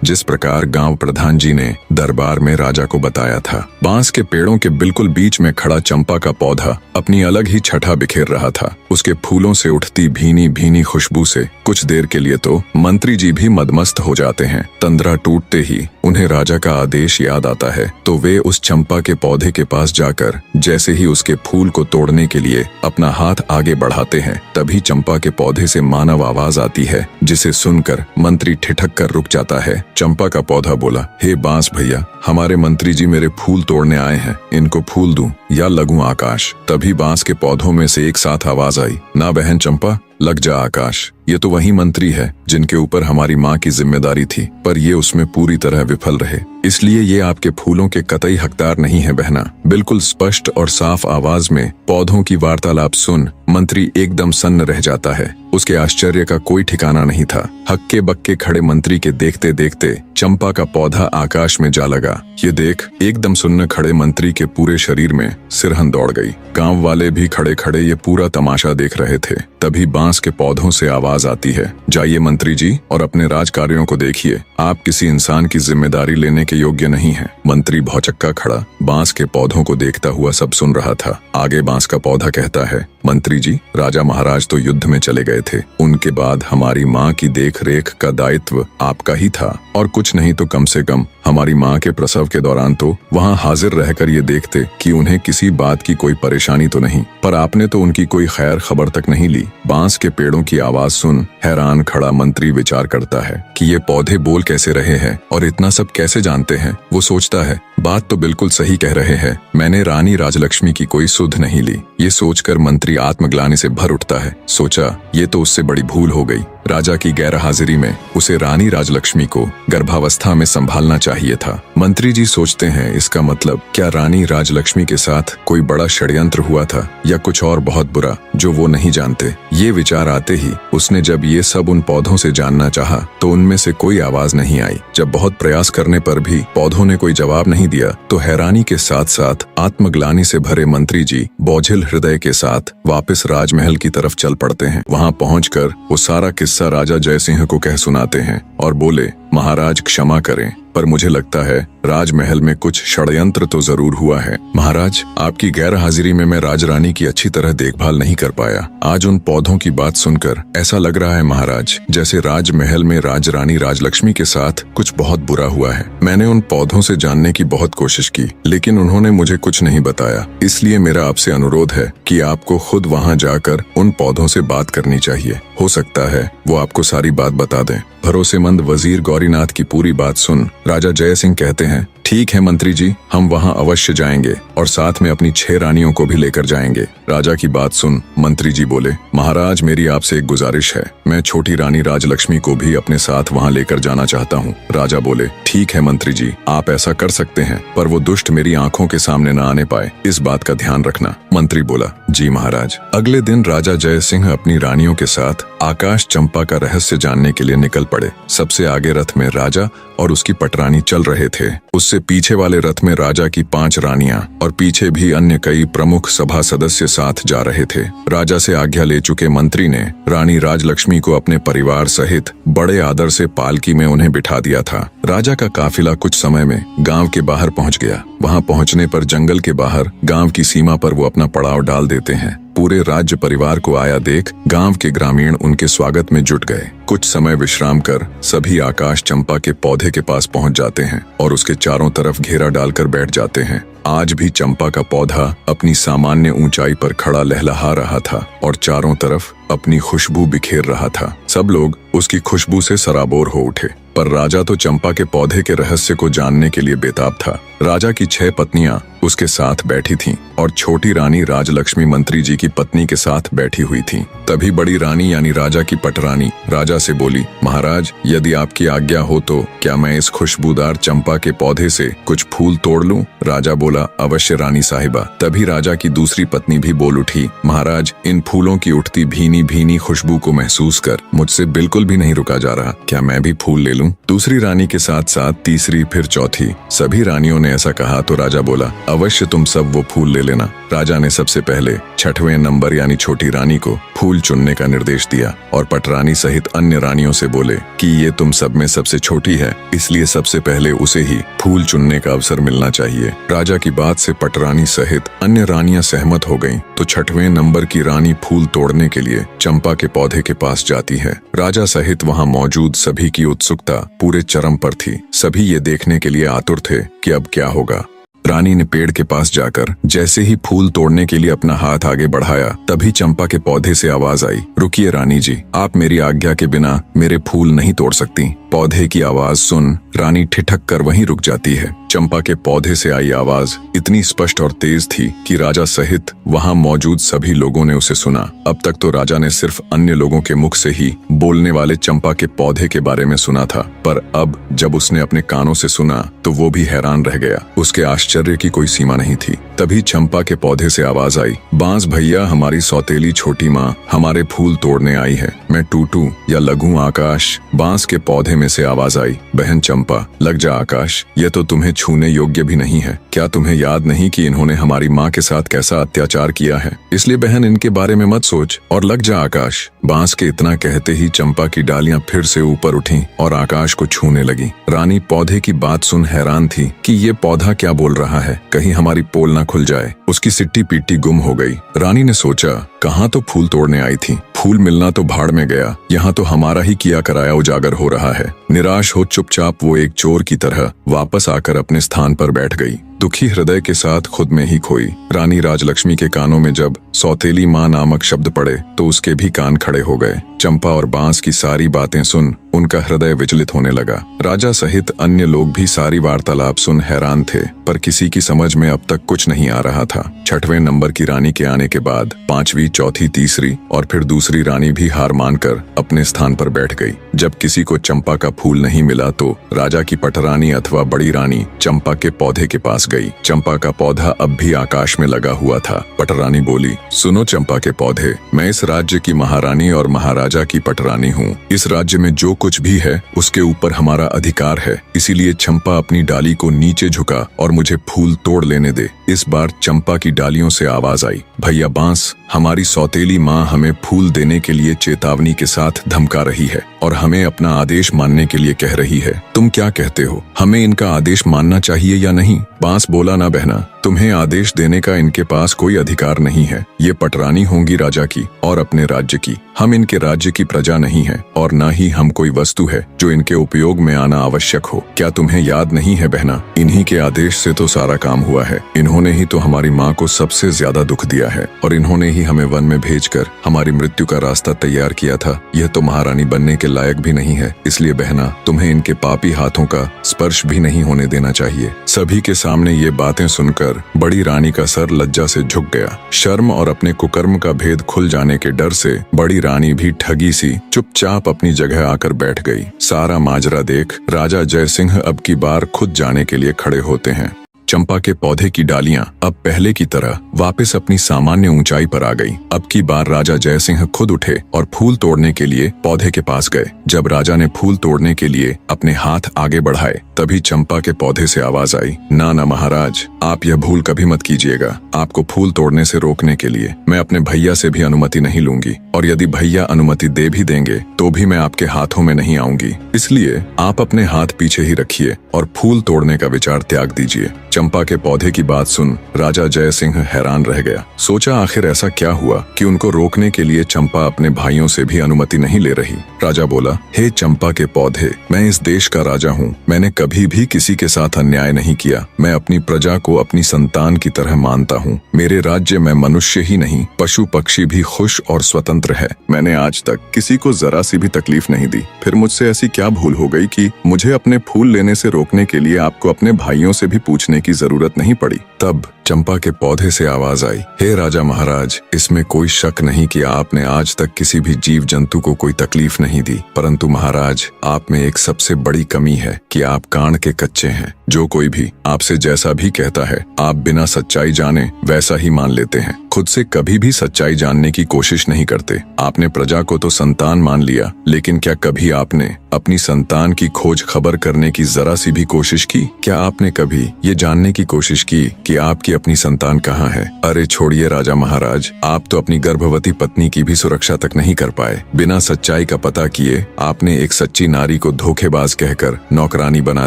जिस प्रकार गांव प्रधान जी ने दरबार में राजा को बताया था। बांस के पेड़ों के बिल्कुल बीच में खड़ा चंपा का पौधा अपनी अलग ही छठा बिखेर रहा था। उसके फूलों से उठती भीनी भीनी खुशबू से कुछ देर के लिए तो मंत्री जी भी मदमस्त हो जाते हैं। तंद्रा टूटते ही उन्हें राजा का आदेश याद आता है तो वे उस चंपा के पौधे के पास जाकर जैसे ही उसके फूल को तोड़ने के लिए अपना हाथ आगे बढ़ाते हैं तभी चंपा के पौधे से मानव आवाज आती है जिसे सुनकर मंत्री ठिठक कर रुक जाता है। चंपा का पौधा बोला, हे बांस भैया हमारे मंत्री जी मेरे फूल तोड़ने आए हैं, इनको फूल दूं या लगूं आकाश। तभी बांस के पौधों में से एक साथ आवाज आई, ना बहन चंपा लग जा आकाश। ये तो वही मंत्री है जिनके ऊपर हमारी माँ की जिम्मेदारी थी, पर ये उसमें पूरी तरह विफल रहे, इसलिए ये आपके फूलों के कतई हकदार नहीं है बहना। बिल्कुल स्पष्ट और साफ आवाज में पौधों की वार्तालाप सुन मंत्री एकदम सन्न रह जाता है। उसके आश्चर्य का कोई ठिकाना नहीं था। हक्के बक्के खड़े मंत्री के देखते देखते चंपा का पौधा आकाश में जा लगा। ये देख एकदम सुन्न खड़े मंत्री के पूरे शरीर में सिरहन दौड़ गई। गांव वाले भी खड़े खड़े ये पूरा तमाशा देख रहे थे। तभी बांस के पौधों से आवाज आती है, जाइए मंत्री जी और अपने राज कार्यों को देखिए, आप किसी इंसान की जिम्मेदारी लेने के योग्य नहीं हैं। मंत्री भौचक्का खड़ा बांस के पौधों को देखता हुआ सब सुन रहा था। आगे बांस का पौधा कहता है, मंत्री जी राजा महाराज तो युद्ध में चले गए थे, उनके बाद हमारी माँ की देख रेख का दायित्व आपका ही था, और कुछ नहीं तो कम से कम हमारी माँ के प्रसव के दौरान तो वहाँ हाजिर रहकर ये देखते कि उन्हें किसी बात की कोई परेशानी तो नहीं, पर आपने तो उनकी कोई खैर खबर तक नहीं ली। बांस के पेड़ों की आवाज सुन हैरान खड़ा मंत्री विचार करता है कि ये पौधे बोल कैसे रहे हैं और इतना सब कैसे जानते हैं। वो सोचता है बात तो बिल्कुल सही कह रहे हैं, मैंने रानी राजलक्ष्मी की कोई सुध नहीं ली। ये सोचकर मंत्री आत्मग्लानि से भर उठता है। सोचा ये तो उससे बड़ी भूल हो गई। राजा की गैर हाजिरी में उसे रानी राजलक्ष्मी को गर्भावस्था में संभालना चाहिए था। मंत्री जी सोचते हैं इसका मतलब क्या रानी राजलक्ष्मी के साथ कोई बड़ा षड्यंत्र हुआ था या कुछ और बहुत बुरा जो वो नहीं जानते। ये विचार आते ही उसने जब ये सब उन पौधों से जानना चाहा तो उनमें से कोई आवाज नहीं आई। जब बहुत प्रयास करने पर भी पौधों ने कोई जवाब नहीं दिया तो हैरानी के साथ साथ आत्मग्लानि से भरे मंत्री जी बोझिल हृदय के साथ वापस राजमहल की तरफ चल पड़ते हैं। वहाँ पहुंचकर वो सारा किस्सा राजा जय सिंह को कह सुनाते हैं और बोले, महाराज क्षमा करें पर मुझे लगता है राजमहल में कुछ षड्यंत्र तो जरूर हुआ है। महाराज आपकी गैर हाजिरी में मैं राजरानी की अच्छी तरह देखभाल नहीं कर पाया। आज उन पौधों की बात सुनकर ऐसा लग रहा है महाराज जैसे राजमहल में राजरानी राजलक्ष्मी के साथ कुछ बहुत बुरा हुआ है। मैंने उन पौधों से जानने की बहुत कोशिश की लेकिन उन्होंने मुझे कुछ नहीं बताया, इसलिए मेरा आपसे अनुरोध है कि आपको खुद वहाँ जाकर उन पौधों से बात करनी चाहिए। हो सकता है वो आपको सारी बात बता दें। भरोसेमंद वजीर गौरीनाथ की पूरी बात सुन राजा जय सिंह कहते हैं, ठीक है मंत्री जी, हम वहां अवश्य जाएंगे और साथ में अपनी 6 रानियों को भी लेकर जाएंगे। राजा की बात सुन मंत्री जी बोले, महाराज मेरी आपसे एक गुजारिश है, मैं छोटी रानी राजलक्ष्मी को भी अपने साथ वहां लेकर जाना चाहता हूं। राजा बोले, ठीक है मंत्री जी, आप ऐसा कर सकते हैं, पर वो दुष्ट मेरी आंखों के सामने न आने पाए, इस बात का ध्यान रखना। मंत्री बोला, जी महाराज। अगले दिन राजा जय सिंह अपनी रानियों के साथ आकाश चंपा का रहस्य जानने के लिए निकल पड़े। सबसे आगे रथ में राजा और उसकी पटरानी चल रहे थे। उससे पीछे वाले रथ में राजा की 5 रानियां और पीछे भी अन्य कई प्रमुख सभा सदस्य साथ जा रहे थे। राजा से आज्ञा ले चुके मंत्री ने रानी राजलक्ष्मी को अपने परिवार सहित बड़े आदर से पालकी में उन्हें बिठा दिया था। राजा का काफिला कुछ समय में गांव के बाहर पहुंच गया। वहां पहुंचने पर जंगल के बाहर गांव की सीमा पर वो अपना पड़ाव डाल देते हैं। पूरे राज्य परिवार को आया देख गांव के ग्रामीण उनके स्वागत में जुट गए। कुछ समय विश्राम कर सभी आकाश चंपा के पौधे के पास पहुंच जाते हैं और उसके चारों तरफ घेरा डालकर बैठ जाते हैं। आज भी चंपा का पौधा अपनी सामान्य ऊंचाई पर खड़ा लहलहा रहा था और चारों तरफ अपनी खुशबू बिखेर रहा था। सब लोग उसकी खुशबू से सराबोर हो उठे, पर राजा तो चंपा के पौधे के रहस्य को जानने के लिए बेताब था। राजा की 6 पत्नियां उसके साथ बैठी थीं और छोटी रानी राजलक्ष्मी मंत्री जी की पत्नी के साथ बैठी हुई थीं। तभी बड़ी रानी यानी राजा की पटरानी राजा से बोली, महाराज, यदि आपकी आज्ञा हो तो क्या मैं इस खुशबूदार चंपा के पौधे से कुछ फूल तोड़ लूं? राजा बोला, अवश्य रानी साहिबा। तभी राजा की दूसरी पत्नी भी बोल उठी, महाराज, इन फूलों की उठती भीनी भीनी खुशबू को महसूस कर मुझसे बिल्कुल भी नहीं रुका जा रहा। क्या मैं भी फूल ले लूं? दूसरी रानी के साथ साथ तीसरी, फिर चौथी, सभी रानियों ने ऐसा कहा तो राजा बोला, अवश्य तुम सब वो फूल ले लेना। राजा ने सबसे पहले 6वें नंबर यानी छोटी रानी को फूल चुनने का निर्देश दिया और पटरानी सहित अन्य रानियों से बोले कि ये तुम सब में सबसे छोटी है, इसलिए सबसे पहले उसे ही फूल चुनने का अवसर मिलना चाहिए। राजा की बात से पटरानी सहित अन्य रानियां सहमत हो गईं, तो 6वें नंबर की रानी फूल तोड़ने के लिए चंपा के पौधे के पास जाती है। राजा सहित वहां मौजूद सभी की उत्सुकता पूरे चरम पर थी। सभी ये देखने के लिए आतुर थे कि अब क्या होगा। रानी ने पेड़ के पास जाकर जैसे ही फूल तोड़ने के लिए अपना हाथ आगे बढ़ाया, तभी चंपा के पौधे से आवाज आई, रुकिए रानी जी, आप मेरी आज्ञा के बिना मेरे फूल नहीं तोड़ सकती। पौधे की आवाज सुन रानी ठिठक कर वहीं रुक जाती है। चंपा के पौधे से आई आवाज इतनी स्पष्ट और तेज थी कि राजा सहित वहां मौजूद सभी लोगों ने उसे सुना। अब तक तो राजा ने सिर्फ अन्य लोगों के मुख से ही बोलने वाले चंपा के पौधे के बारे में सुना था, पर अब जब उसने अपने कानों से सुना तो वो भी हैरान रह गया। उसके आश्चर्य की कोई सीमा नहीं थी। तभी चंपा के पौधे से आवाज आई, बांस भैया, हमारी सौतेली छोटी माँ हमारे फूल तोड़ने आई है। मैं टूटू या लगूं आकाश? बांस के पौधे में से आवाज आई, बहन चंपा, लग जा आकाश, ये तो तुम्हें छूने योग्य भी नहीं है। क्या तुम्हें याद नहीं कि इन्होंने हमारी माँ के साथ कैसा अत्याचार किया है? इसलिए बहन, इनके बारे में मत सोच और लग जा आकाश। बांस के इतना कहते ही चंपा की डालियां फिर से ऊपर उठीं और आकाश को छूने लगी। रानी पौधे की बात सुन हैरान थी कि ये पौधा क्या बोल रहा है, कहीं हमारी पोल ना खुल जाए। उसकी सिट्टी पीटी गुम हो गई। रानी ने सोचा, कहाँ तो फूल तोड़ने आई थी, फूल मिलना तो भाड़ में गया, यहाँ तो हमारा ही किया कराया उजागर हो रहा है। निराश हो चुपचाप वो एक चोर की तरह वापस आकर अपने स्थान पर बैठ गई, दुखी हृदय के साथ खुद में ही खोई। रानी राजलक्ष्मी के कानों में जब सौतेली माँ नामक शब्द पड़े तो उसके भी कान खड़े हो गए। चंपा और बांस की सारी बातें सुन उनका हृदय विचलित होने लगा। राजा सहित अन्य लोग भी सारी वार्तालाप सुन हैरान थे, पर किसी की समझ में अब तक कुछ नहीं आ रहा था। 6वें नंबर की रानी के आने के बाद 5वीं, चौथी, तीसरी और फिर दूसरी रानी भी हार मानकर अपने स्थान पर बैठ गई। जब किसी को चंपा का फूल नहीं मिला तो राजा की पटरानी अथवा बड़ी रानी चंपा के पौधे के पास गई। चंपा का पौधा अब भी आकाश में लगा हुआ था। पटरानी बोली, सुनो चंपा के पौधे, मैं इस राज्य की महारानी और महाराजा की पटरानी हूँ। इस राज्य में जो कुछ भी है उसके ऊपर हमारा अधिकार है, इसीलिए चंपा अपनी डाली को नीचे झुका और मुझे फूल तोड़ लेने दे। इस बार चंपा की डालियों से आवाज आई, भैया बांस, हमारी सौतेली माँ हमें फूल देने के लिए चेतावनी के साथ धमका रही है और हमें अपना आदेश मानने के लिए कह रही है। तुम क्या कहते हो, हमें इनका आदेश मानना चाहिए या नहीं? बांस बोला, ना बहना, तुम्हें आदेश देने का इनके पास कोई अधिकार नहीं है। ये पटरानी होंगी राजा की और अपने राज्य की। हम इनके राज्य की प्रजा नहीं है और न ही हम कोई वस्तु है जो इनके उपयोग में आना आवश्यक हो। क्या तुम्हें याद नहीं है बहना, इन्हीं के आदेश से तो सारा काम हुआ है। इन्होंने ही तो हमारी माँ को सबसे ज्यादा दुख दिया है और इन्होंने ही हमें वन में भेजकर हमारी मृत्यु का रास्ता तैयार किया था। यह तो महारानी बनने के लायक भी नहीं है, इसलिए बहना, तुम्हें इनके पापी हाथों का स्पर्श भी नहीं होने देना चाहिए। सभी के सामने ये बातें सुनकर बड़ी रानी का सर लज्जा से झुक गया। शर्म और अपने कुकर्म का भेद खुल जाने के डर से बड़ी रानी भी ठगी सी चुपचाप अपनी जगह आकर बैठ गई। सारा माजरा देख राजा जय सिंह अब की बार खुद जाने के लिए खड़े होते हैं। चंपा के पौधे की डालियां अब पहले की तरह वापस अपनी सामान्य ऊंचाई पर आ गईं। अब की बार राजा जय सिंह खुद उठे और फूल तोड़ने के लिए पौधे के पास गए। जब राजा ने फूल तोड़ने के लिए अपने हाथ आगे बढ़ाए, तभी चंपा के पौधे से आवाज आई, ना ना महाराज, आप यह भूल कभी मत कीजिएगा। आपको फूल तोड़ने से रोकने के लिए मैं अपने भैया से भी अनुमति नहीं लूंगी, और यदि भैया अनुमति दे भी देंगे तो भी मैं आपके हाथों में नहीं आऊंगी। इसलिए आप अपने हाथ पीछे ही रखिए और फूल तोड़ने का विचार त्याग दीजिए। चंपा के पौधे की बात सुन राजा जय सिंह हैरान रह गया। सोचा आखिर ऐसा क्या हुआ कि उनको रोकने के लिए चंपा अपने भाइयों से भी अनुमति नहीं ले रही। राजा बोला, हे चंपा के पौधे, मैं इस देश का राजा हूँ। मैंने कभी भी किसी के साथ अन्याय नहीं किया। मैं अपनी प्रजा को अपनी संतान की तरह मानता हूँ। मेरे राज्य में मनुष्य ही नहीं, पशु पक्षी भी खुश और स्वतंत्र है। मैंने आज तक किसी को जरा सी भी तकलीफ नहीं दी। फिर मुझसे ऐसी क्या भूल हो गई कि मुझे अपने फूल लेने से रोकने के लिए आपको अपने भाइयों से भी पूछने की जरूरत नहीं पड़ी। तब चंपा के पौधे से आवाज आई, हे राजा महाराज, इसमें कोई शक नहीं कि आपने आज तक किसी भी जीव जंतु को कोई तकलीफ नहीं दी, परंतु महाराज, आप में एक सबसे बड़ी कमी है कि आप कान के कच्चे हैं। जो कोई भी आपसे जैसा भी कहता है, आप बिना सच्चाई जाने वैसा ही मान लेते हैं। खुद से कभी भी सच्चाई जानने की कोशिश नहीं करते। आपने प्रजा को तो संतान मान लिया, लेकिन क्या कभी आपने अपनी संतान की खोज खबर करने की जरा सी भी कोशिश की? क्या आपने कभी ये जानने की कोशिश की कि आपकी अपनी संतान कहाँ है? अरे छोड़िए राजा महाराज, आप तो अपनी गर्भवती पत्नी की भी सुरक्षा तक नहीं कर पाए। बिना सच्चाई का पता किए आपने एक सच्ची नारी को धोखेबाज कहकर नौकरानी बना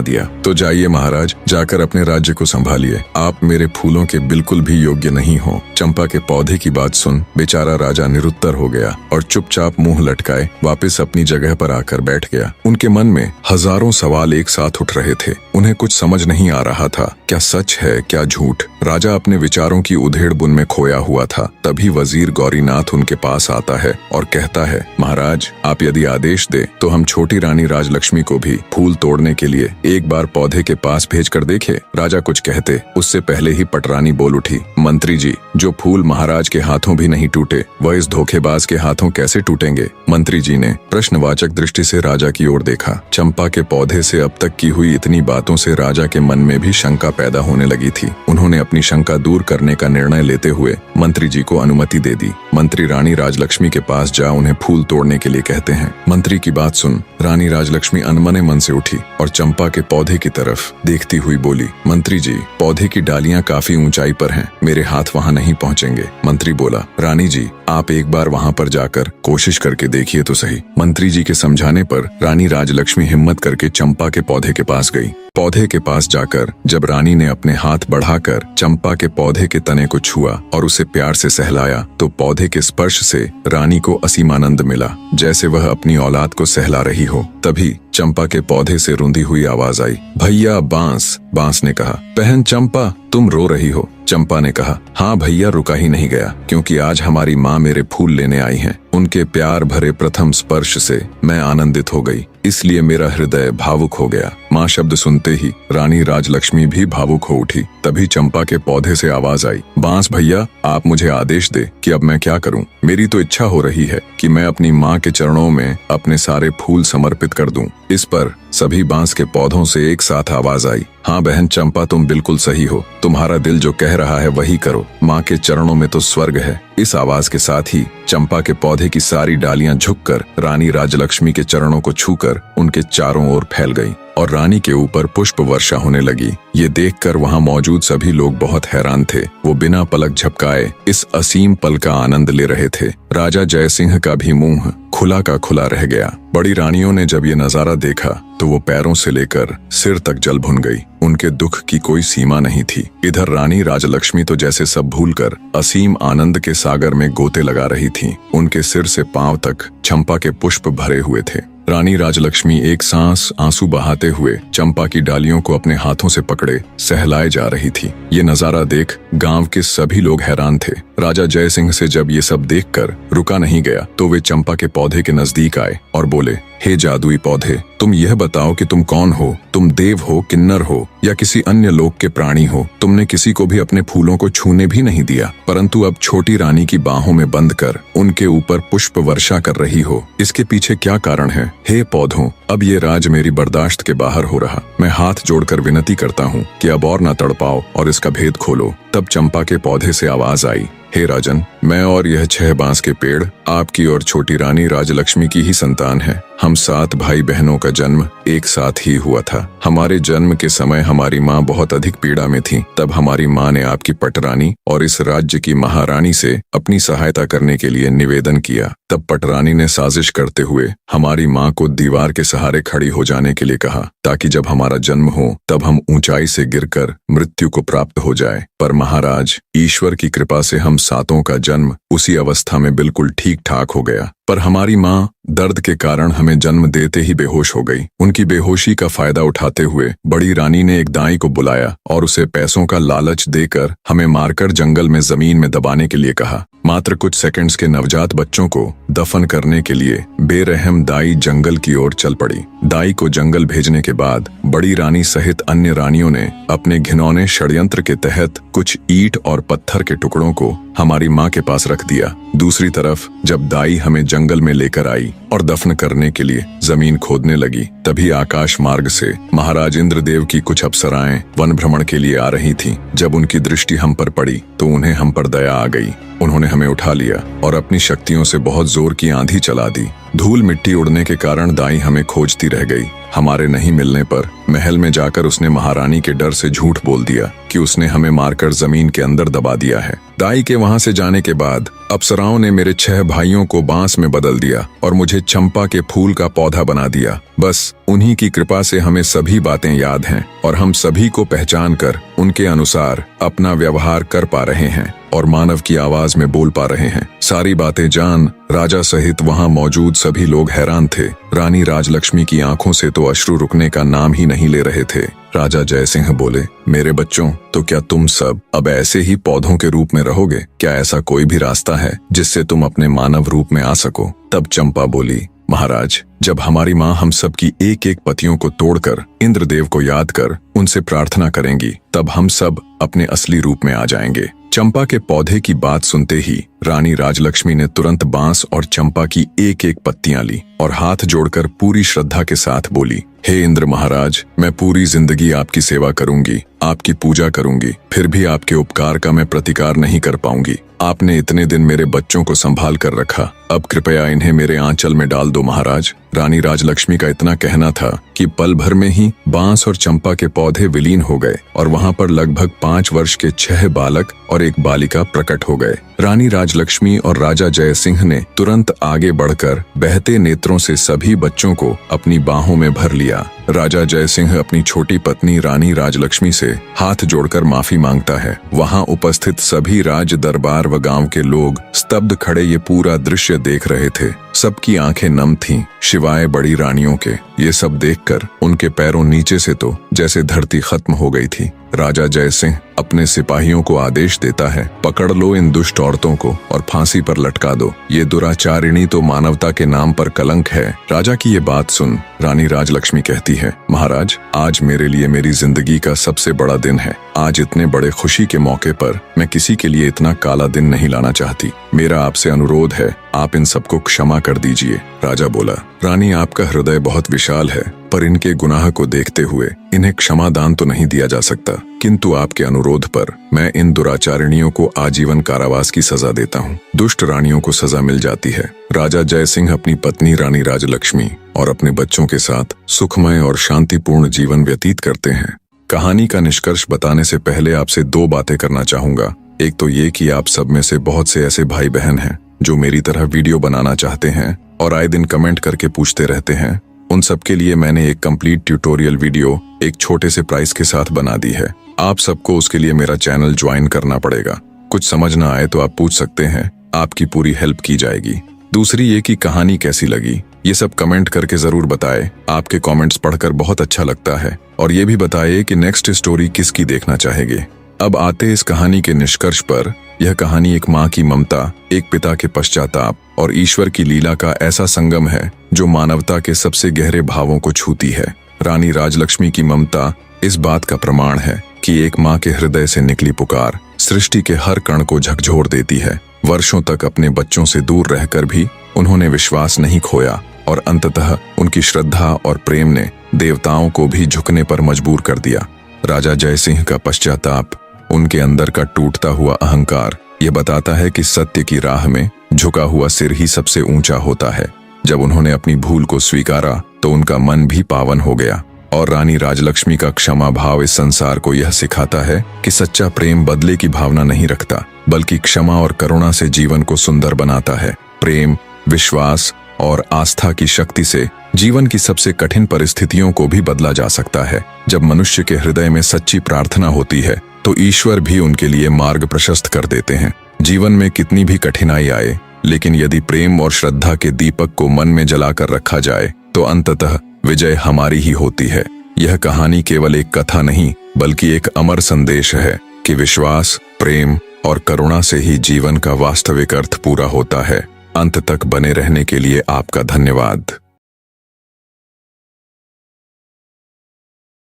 दिया। तो जाइए महाराज, जाकर अपने राज्य को संभालिए। आप मेरे फूलों के बिल्कुल भी योग्य नहीं हो। चंपा के पौधे की बात सुन बेचारा राजा निरुत्तर हो गया और चुपचाप मुंह लटकाए वापस अपनी जगह पर आकर बैठ गया। उनके मन में हजारों सवाल एक साथ उठ रहे थे। उन्हें कुछ समझ नहीं आ रहा था, क्या सच है क्या झूठ। राजा अपने विचारों की उधेड़ बुन में खोया हुआ था। तभी वजीर गौरीनाथ उनके पास आता है और कहता है, महाराज, आप यदि आदेश दे तो हम छोटी रानी राजलक्ष्मी को भी फूल तोड़ने के लिए एक बार पौधे के पास भेज कर देखे। राजा कुछ कहते उससे पहले ही पटरानी बोल उठी, मंत्री जी, जो फूल महाराज के हाथों भी नहीं टूटे, वह इस धोखेबाज के हाथों कैसे टूटेंगे? मंत्री जी ने प्रश्नवाचक दृष्टि से राजा की ओर देखा। चंपा के पौधे से अब तक की हुई इतनी बातों से राजा के मन में भी शंका पैदा होने लगी थी। उन्होंने अपनी शंका दूर करने का निर्णय लेते हुए मंत्री जी को अनुमति दे दी। मंत्री रानी राजलक्ष्मी के पास जा उन्हें फूल तोड़ने के लिए कहते हैं। मंत्री की बात सुन रानी राजलक्ष्मी अनमने मन से उठी और चंपा के पौधे की तरफ देखती हुई बोली, मंत्री जी, पौधे की डालियां काफी ऊंचाई पर हैं, मेरे हाथ वहां नहीं पहुंचेंगे। मंत्री बोला, रानी जी, आप एक बार वहां पर जाकर कोशिश करके देखिए तो सही। मंत्री जी के समझाने पर रानी राजलक्ष्मी हिम्मत करके चंपा के पौधे के पास गई। पौधे के पास जाकर जब रानी ने अपने हाथ बढ़ाकर चंपा के पौधे के तने को छुआ और उसे प्यार से सहलाया, तो पौधे के स्पर्श से रानी को असीम आनंद मिला, जैसे वह अपनी औलाद को सहला रही हो। तभी चंपा के पौधे से रुंधी हुई आवाज आई, भैया बांस। बांस ने कहा, बहन चंपा, तुम रो रही हो? चंपा ने कहा, हाँ भैया, रुका ही नहीं गया, क्योंकि आज हमारी माँ मेरे फूल लेने आई हैं। उनके प्यार भरे प्रथम स्पर्श से मैं आनंदित हो गई, इसलिए मेरा हृदय भावुक हो गया। माँ शब्द सुनते ही रानी राजलक्ष्मी भी भावुक हो उठी। तभी चंपा के पौधे से आवाज आई, बांस भैया, आप मुझे आदेश दे कि अब मैं क्या करूं? मेरी तो इच्छा हो रही है कि मैं अपनी माँ के चरणों में अपने सारे फूल समर्पित कर दूं। इस पर सभी बांस के पौधों से एक साथ आवाज आई, हाँ बहन चंपा, तुम बिल्कुल सही हो। तुम्हारा दिल जो कह रहा है वही करो। माँ के चरणों में तो स्वर्ग है। इस आवाज के साथ ही चंपा के पौधे की सारी डालियां झुककर रानी राजलक्ष्मी के चरणों को छूकर उनके चारों ओर फैल गईं और रानी के ऊपर पुष्प वर्षा होने लगी। ये देखकर वहां मौजूद सभी लोग बहुत हैरान थे। वो बिना पलक झपकाए इस असीम पल का आनंद ले रहे थे। राजा जय सिंह का भी मुंह खुला का खुला रह गया। बड़ी रानियों ने जब ये नजारा देखा तो वो पैरों से लेकर सिर तक जल भुन गई। उनके दुख की कोई सीमा नहीं थी। इधर रानी राजलक्ष्मी तो जैसे सब भूलकर असीम आनंद के सागर में गोते लगा रही थी। उनके सिर से पांव तक चंपा के पुष्प भरे हुए थे। रानी राजलक्ष्मी एक सांस आंसू बहाते हुए चंपा की डालियों को अपने हाथों से पकड़े सहलाए जा रही थी। ये नजारा देख गांव के सभी लोग हैरान थे। राजा जय सिंह से जब ये सब देखकर रुका नहीं गया तो वे चंपा के पौधे के नजदीक आए और बोले, हे जादुई पौधे, तुम यह बताओ कि तुम कौन हो? तुम देव हो, किन्नर हो या किसी अन्य लोक के प्राणी हो? तुमने किसी को भी अपने फूलों को छूने भी नहीं दिया, परंतु अब छोटी रानी की बाहों में बंद कर उनके ऊपर पुष्प वर्षा कर रही हो। इसके पीछे क्या कारण है? हे पौधों, अब ये राज मेरी बर्दाश्त के बाहर हो रहा। मैं हाथ जोड़कर विनती करता हूँ कि अब और न तड़पाओ और इसका भेद खोलो। तब तब चंपा के पौधे से आवाज आई, हे राजन, मैं और यह 6 बांस के पेड़ आपकी और छोटी रानी राजलक्ष्मी की ही संतान है। हम 7 भाई बहनों का जन्म एक साथ ही हुआ था। हमारे जन्म के समय हमारी माँ बहुत अधिक पीड़ा में थी। तब हमारी माँ ने आपकी पटरानी और इस राज्य की महारानी से अपनी सहायता करने के लिए निवेदन किया। तब पटरानी ने साजिश करते हुए हमारी माँ को दीवार के सहारे खड़ी हो जाने के लिए कहा, ताकि जब हमारा जन्म हो तब हम ऊंचाई से गिरकर मृत्यु को प्राप्त हो जाए। पर महाराज, ईश्वर की कृपा से हम 7 का जन्म उसी अवस्था में बिल्कुल ठीक ठाक हो गया। पर हमारी माँ दर्द के कारण हमें जन्म देते ही बेहोश हो गई। उनकी बेहोशी का फायदा उठाते हुए बड़ी रानी ने एक दाई को बुलाया और उसे पैसों का लालच देकर हमें मारकर जंगल में जमीन में दबाने के लिए कहा। मात्र कुछ सेकंड्स के नवजात बच्चों को दफन करने के लिए बेरहम दाई जंगल की ओर चल पड़ी। दाई को जंगल भेजने के बाद बड़ी रानी सहित अन्य रानियों ने अपने घिनौने षड्यंत्र के तहत कुछ ईंट और पत्थर के टुकड़ों को हमारी माँ के पास रख दिया। दूसरी तरफ जब दाई हमें जंगल में लेकर आई और दफन करने के लिए जमीन खोदने लगी, तभी आकाश मार्ग से महाराज इंद्रदेव की कुछ अप्सराएं वन भ्रमण के लिए आ रही थीं। जब उनकी दृष्टि हम पर पड़ी तो उन्हें हम पर दया आ गई। उन्होंने हमें उठा लिया और अपनी शक्तियों से बहुत जोर की आंधी चला दी। धूल मिट्टी उड़ने के कारण दाई हमें खोजती रह गई। हमारे नहीं मिलने पर महल में जाकर उसने महारानी के डर से झूठ बोल दिया कि उसने हमें मारकर जमीन के अंदर दबा दिया है। दाई के वहां से जाने के बाद अप्सराओं ने मेरे 6 भाइयों को बांस में बदल दिया और मुझे चंपा के फूल का पौधा बना दिया। बस उन्हीं की कृपा से हमें सभी बातें याद हैं और हम सभी को पहचान कर उनके अनुसार अपना व्यवहार कर पा रहे हैं और मानव की आवाज में बोल पा रहे हैं। सारी बातें जान राजा सहित वहां मौजूद सभी लोग हैरान थे। रानी राजलक्ष्मी की आंखों से तो अश्रु रुकने का नाम ही नहीं ले रहे थे। राजा जयसिंह बोले, मेरे बच्चों, तो क्या तुम सब अब ऐसे ही पौधों के रूप में रहोगे? क्या ऐसा कोई भी रास्ता है जिससे तुम अपने मानव रूप में आ सको? तब चंपा बोली, महाराज, जब हमारी माँ हम सब की एक एक पतियों को तोड़कर इंद्रदेव को याद कर उनसे प्रार्थना करेंगी, तब हम सब अपने असली रूप में आ जाएंगे। चंपा के पौधे की बात सुनते ही रानी राजलक्ष्मी ने तुरंत बांस और चंपा की एक एक पत्तियां ली और हाथ जोड़कर पूरी श्रद्धा के साथ बोली, हे इंद्र महाराज, मैं पूरी जिंदगी आपकी सेवा करूंगी, आपकी पूजा करूंगी, फिर भी आपके उपकार का मैं प्रतिकार नहीं कर पाऊंगी। आपने इतने दिन मेरे बच्चों को संभाल कर रखा, अब कृपया इन्हें मेरे आंचल में डाल दो महाराज। रानी राजलक्ष्मी का इतना कहना था कि पल भर में ही बांस और चंपा के पौधे विलीन हो गए और वहां पर लगभग 5 वर्ष के 6 बालक और एक बालिका प्रकट हो गए। रानी राजलक्ष्मी और राजा जयसिंह ने तुरंत आगे बढ़कर बहते नेत्रों से सभी बच्चों को अपनी बाहों में भर लिया। राजा जयसिंह अपनी छोटी पत्नी रानी राजलक्ष्मी से हाथ जोड़कर माफी मांगता है। वहां उपस्थित सभी राज दरबार व गांव के लोग स्तब्ध खड़े ये पूरा दृश्य देख रहे थे। सबकी आंखें नम थीं, शिवाय बड़ी रानियों के। ये सब देखकर उनके पैरों नीचे से तो जैसे धरती खत्म हो गई थी। राजा जयसिंह अपने सिपाहियों को आदेश देता है, पकड़ लो इन दुष्ट औरतों को और फांसी पर लटका दो। ये दुराचारिणी तो मानवता के नाम पर कलंक है। राजा की ये बात सुन रानी राजलक्ष्मी कहती है, महाराज, आज मेरे लिए मेरी जिंदगी का सबसे बड़ा दिन है। आज इतने बड़े खुशी के मौके पर मैं किसी के लिए इतना काला दिन नहीं लाना चाहती। मेरा आपसे अनुरोध है, आप इन सबको क्षमा कर दीजिए। राजा बोला, रानी, आपका हृदय बहुत विशाल है, पर इनके गुनाह को देखते हुए इन्हें क्षमादान तो नहीं दिया जा सकता, किंतु आपके अनुरोध पर मैं इन दुराचारिणियों को आजीवन कारावास की सजा देता हूँ। दुष्ट रानियों को सजा मिल जाती है। राजा जयसिंह अपनी पत्नी रानी राजलक्ष्मी और अपने बच्चों के साथ सुखमय और शांतिपूर्ण जीवन व्यतीत करते हैं। कहानी का निष्कर्ष बताने से पहले आपसे 2 बातें करना चाहूंगा। एक तो ये कि आप सब में से बहुत से ऐसे भाई बहन हैं जो मेरी तरह वीडियो बनाना चाहते हैं और आए दिन कमेंट करके पूछते रहते हैं। उन सब के लिए मैंने एक कंप्लीट ट्यूटोरियल वीडियो एक छोटे से प्राइस के साथ बना दी है। आप सबको उसके लिए मेरा चैनल ज्वाइन करना पड़ेगा। कुछ समझ ना आए तो आप पूछ सकते हैं, आपकी पूरी हेल्प की जाएगी। दूसरी ये कि कहानी कैसी लगी, ये सब कमेंट करके जरूर बताएं। आपके कमेंट्स पढ़कर बहुत अच्छा लगता है। और ये भी बताइए कि नेक्स्ट स्टोरी किसकी देखना चाहेंगे। अब आते इस कहानी के निष्कर्ष पर। यह कहानी एक माँ की ममता, एक पिता के पश्चाताप और ईश्वर की लीला का ऐसा संगम है जो मानवता के सबसे गहरे भावों को छूती है। रानी राजलक्ष्मी की ममता इस बात का प्रमाण है कि एक माँ के हृदय से निकली पुकार सृष्टि के हर कण को झकझोर देती है। वर्षों तक अपने बच्चों से दूर रहकर भी उन्होंने विश्वास नहीं खोया और अंततः उनकी श्रद्धा और प्रेम ने देवताओं को भी झुकने पर मजबूर कर दिया। राजा जयसिंह का पश्चाताप उनके अंदर का टूटता हुआ अहंकार ये बताता है कि सत्य की राह में झुका हुआ सिर ही सबसे ऊंचा होता है। जब उन्होंने अपनी भूल को स्वीकारा तो उनका मन भी पावन हो गया। और रानी राजलक्ष्मी का क्षमा भाव इस संसार को यह सिखाता है कि सच्चा प्रेम बदले की भावना नहीं रखता, बल्कि क्षमा और करुणा से जीवन को सुंदर बनाता है। प्रेम, विश्वास और आस्था की शक्ति से जीवन की सबसे कठिन परिस्थितियों को भी बदला जा सकता है। जब मनुष्य के हृदय में सच्ची प्रार्थना होती है तो ईश्वर भी उनके लिए मार्ग प्रशस्त कर देते हैं। जीवन में कितनी भी कठिनाई आए, लेकिन यदि प्रेम और श्रद्धा के दीपक को मन में जलाकर रखा जाए तो अंततः विजय हमारी ही होती है। यह कहानी केवल एक कथा नहीं, बल्कि एक अमर संदेश है कि विश्वास, प्रेम और करुणा से ही जीवन का वास्तविक अर्थ पूरा होता है। अंत तक बने रहने के लिए आपका धन्यवाद।